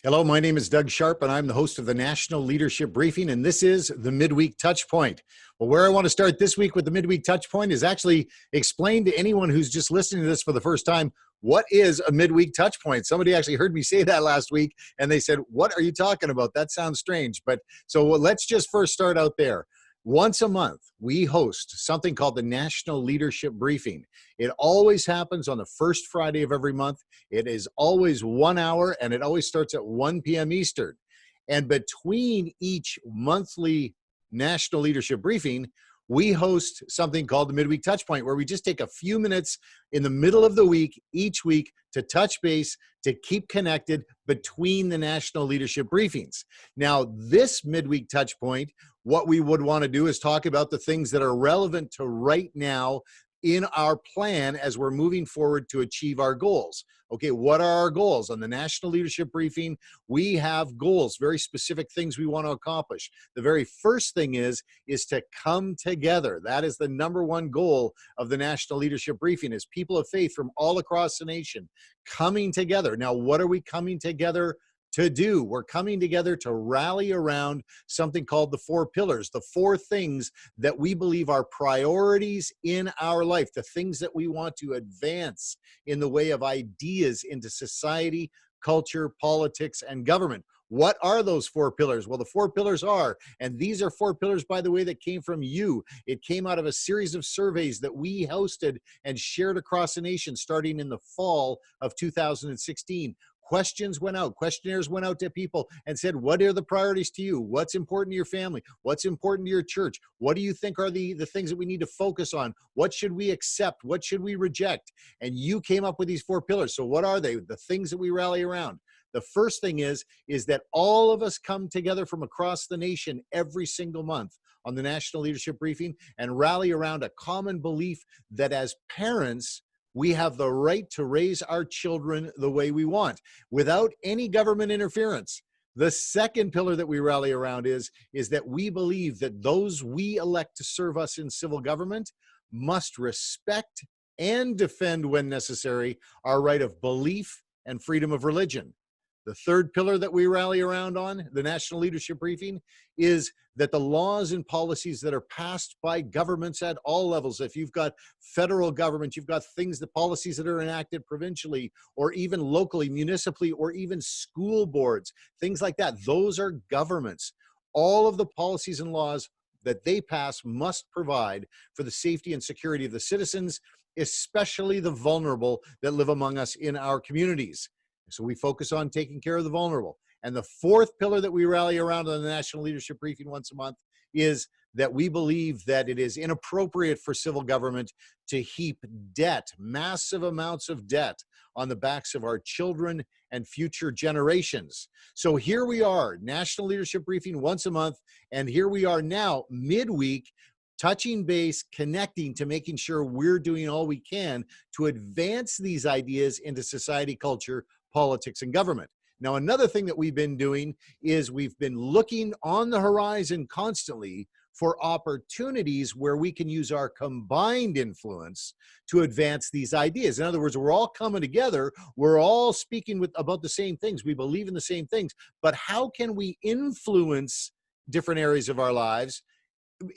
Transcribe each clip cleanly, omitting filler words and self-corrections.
Hello, my name is Doug Sharp, and I'm the host of the National Leadership Briefing, and this is the Midweek Touchpoint. Well, where I want to start this week with the Midweek Touchpoint is actually explain to anyone who's just listening to this for the first time, what is a midweek touchpoint? Somebody actually heard me say that last week, and they said, what are you talking about? That sounds strange. But so let's just first start out there. Once a month, we host something called the National Leadership Briefing. It always happens on the first Friday of every month. It is always 1 hour, and it always starts at 1 p.m. Eastern. And between each monthly National Leadership Briefing, we host something called the Midweek Touchpoint, where we just take a few minutes in the middle of the week, each week, to touch base, to keep connected between the National Leadership Briefings. Now, this Midweek Touchpoint, what we would want to do is talk about the things that are relevant to right now in our plan as we're moving forward to achieve our goals. Okay, what are our goals? On the National Leadership Briefing, we have goals, very specific things we want to accomplish. The very first thing is to come together. That is the number one goal of the National Leadership Briefing, is people of faith from all across the nation coming together. Now, what are we coming together to do? We're coming together to rally around something called the 4 pillars, the 4 things that we believe are priorities in our life, the things that we want to advance in the way of ideas into society, culture, politics, and government. What are those 4 pillars? Well, the 4 pillars are, and these are 4 pillars, by the way, that came from you. It came out of a series of surveys that we hosted and shared across the nation starting in the fall of 2016. Questions went out, questionnaires went out to people and said, what are the priorities to you? What's important to your family? What's important to your church? What do you think are the things that we need to focus on? What should we accept? What should we reject? And you came up with these 4 pillars. So what are they? The things that we rally around. The first thing is that all of us come together from across the nation every single month on the National Leadership Briefing and rally around a common belief that as parents, we have the right to raise our children the way we want without any government interference. The second pillar that we rally around is that we believe that those we elect to serve us in civil government must respect and defend, when necessary, our right of belief and freedom of religion. The third pillar that we rally around on the National Leadership Briefing is that the laws and policies that are passed by governments at all levels, if you've got federal government, you've got the policies that are enacted provincially or even locally, municipally, or even school boards, things like that, those are governments. All of the policies and laws that they pass must provide for the safety and security of the citizens, especially the vulnerable that live among us in our communities. So we focus on taking care of the vulnerable. And the fourth pillar that we rally around on the National Leadership Briefing once a month is that we believe that it is inappropriate for civil government to heap debt, massive amounts of debt, on the backs of our children and future generations. So here we are, National Leadership Briefing once a month, and here we are now, midweek, touching base, connecting to making sure we're doing all we can to advance these ideas into society, culture, politics, and government. Now, another thing that we've been doing is we've been looking on the horizon constantly for opportunities where we can use our combined influence to advance these ideas. In other words, we're all coming together, we're all speaking about the same things, we believe in the same things, but how can we influence different areas of our lives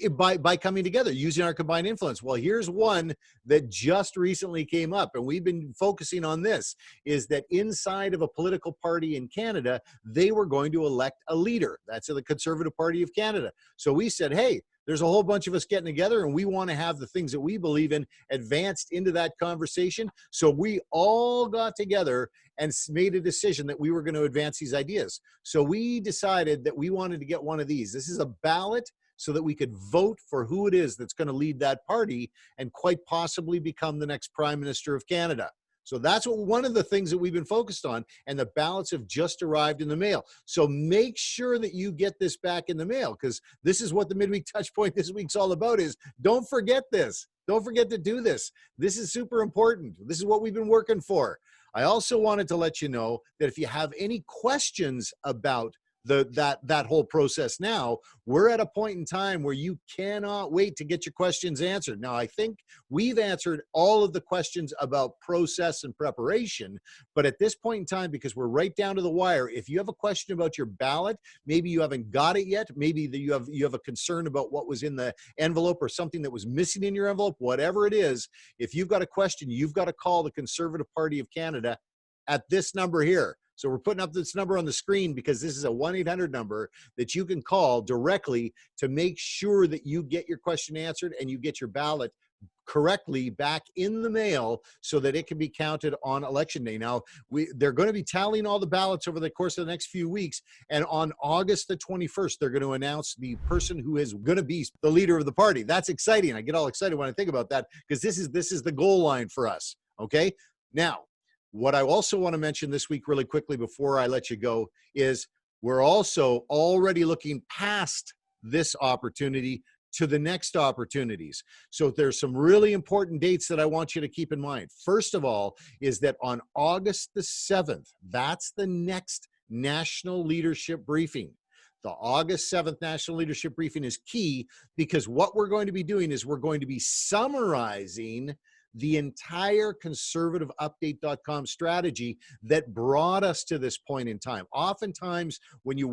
by coming together, using our combined influence? Well, here's one that just recently came up, and we've been focusing on this, is that inside of a political party in Canada, they were going to elect a leader. That's the Conservative Party of Canada. So we said, hey, there's a whole bunch of us getting together, and we want to have the things that we believe in advanced into that conversation. So we all got together and made a decision that we were going to advance these ideas. So we decided that we wanted to get one of these. This is a ballot so that we could vote for who it is that's going to lead that party and quite possibly become the next Prime Minister of Canada. So that's one of the things that we've been focused on, and the ballots have just arrived in the mail. So make sure that you get this back in the mail, because this is what the Midweek Touchpoint this week's all about, is don't forget this. Don't forget to do this. This is super important. This is what we've been working for. I also wanted to let you know that if you have any questions about that whole process now. We're at a point in time where you cannot wait to get your questions answered. Now, I think we've answered all of the questions about process and preparation, but at this point in time, because we're right down to the wire, if you have a question about your ballot, maybe you haven't got it yet, maybe you have a concern about what was in the envelope or something that was missing in your envelope, whatever it is, if you've got a question, you've got to call the Conservative Party of Canada at this number here. So we're putting up this number on the screen because this is a 1-800 number that you can call directly to make sure that you get your question answered and you get your ballot correctly back in the mail so that it can be counted on election day. Now, they're going to be tallying all the ballots over the course of the next few weeks, and on August the 21st, they're going to announce the person who is going to be the leader of the party. That's exciting. I get all excited when I think about that because this is the goal line for us, okay? Now, what I also want to mention this week really quickly before I let you go is we're also already looking past this opportunity to the next opportunities. So there's some really important dates that I want you to keep in mind. First of all is that on August the 7th, that's the next National Leadership Briefing. The August 7th National Leadership Briefing is key because what we're going to be doing is we're going to be summarizing the entire conservativeupdate.com strategy that brought us to this point in time. Oftentimes, when you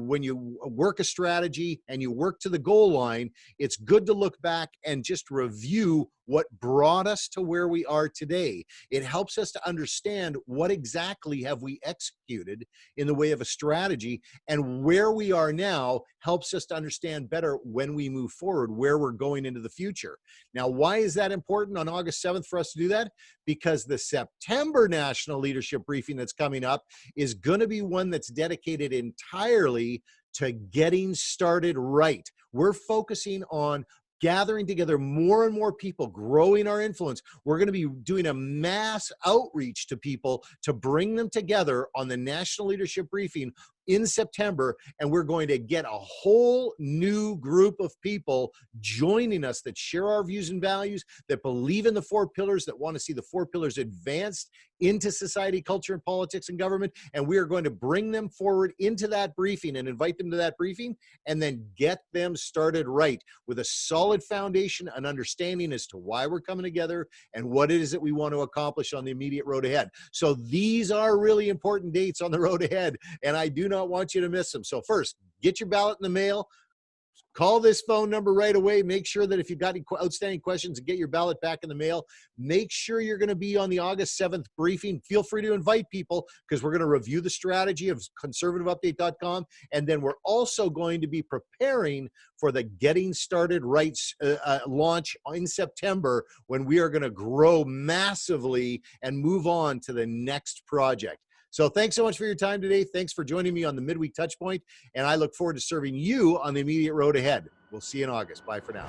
work a strategy and you work to the goal line, it's good to look back and just review what brought us to where we are today. It helps us to understand what exactly have we executed in the way of a strategy, and where we are now helps us to understand better when we move forward, where we're going into the future. Now, why is that important on August 7th for us to do that? Because the September National Leadership Briefing that's coming up is going to be one that's dedicated entirely to getting started right. We're focusing on gathering together more and more people, growing our influence. We're going to be doing a mass outreach to people to bring them together on the National Leadership Briefing in September, and we're going to get a whole new group of people joining us that share our views and values, that believe in the 4 pillars, that want to see the 4 pillars advanced into society, culture, and politics and government, and we are going to bring them forward into that briefing and invite them to that briefing and then get them started right with a solid foundation, an understanding as to why we're coming together and what it is that we want to accomplish on the immediate road ahead. So these are really important dates on the road ahead, and I do not want you to miss them. So first, get your ballot in the mail. Call this phone number right away. Make sure that if you've got any outstanding questions, get your ballot back in the mail. Make sure you're going to be on the August 7th briefing. Feel free to invite people because we're going to review the strategy of conservativeupdate.com. And then we're also going to be preparing for the Getting Started Right launch in September, when we are going to grow massively and move on to the next project. So thanks so much for your time today. Thanks for joining me on the Midweek Touchpoint, and I look forward to serving you on the immediate road ahead. We'll see you in August. Bye for now.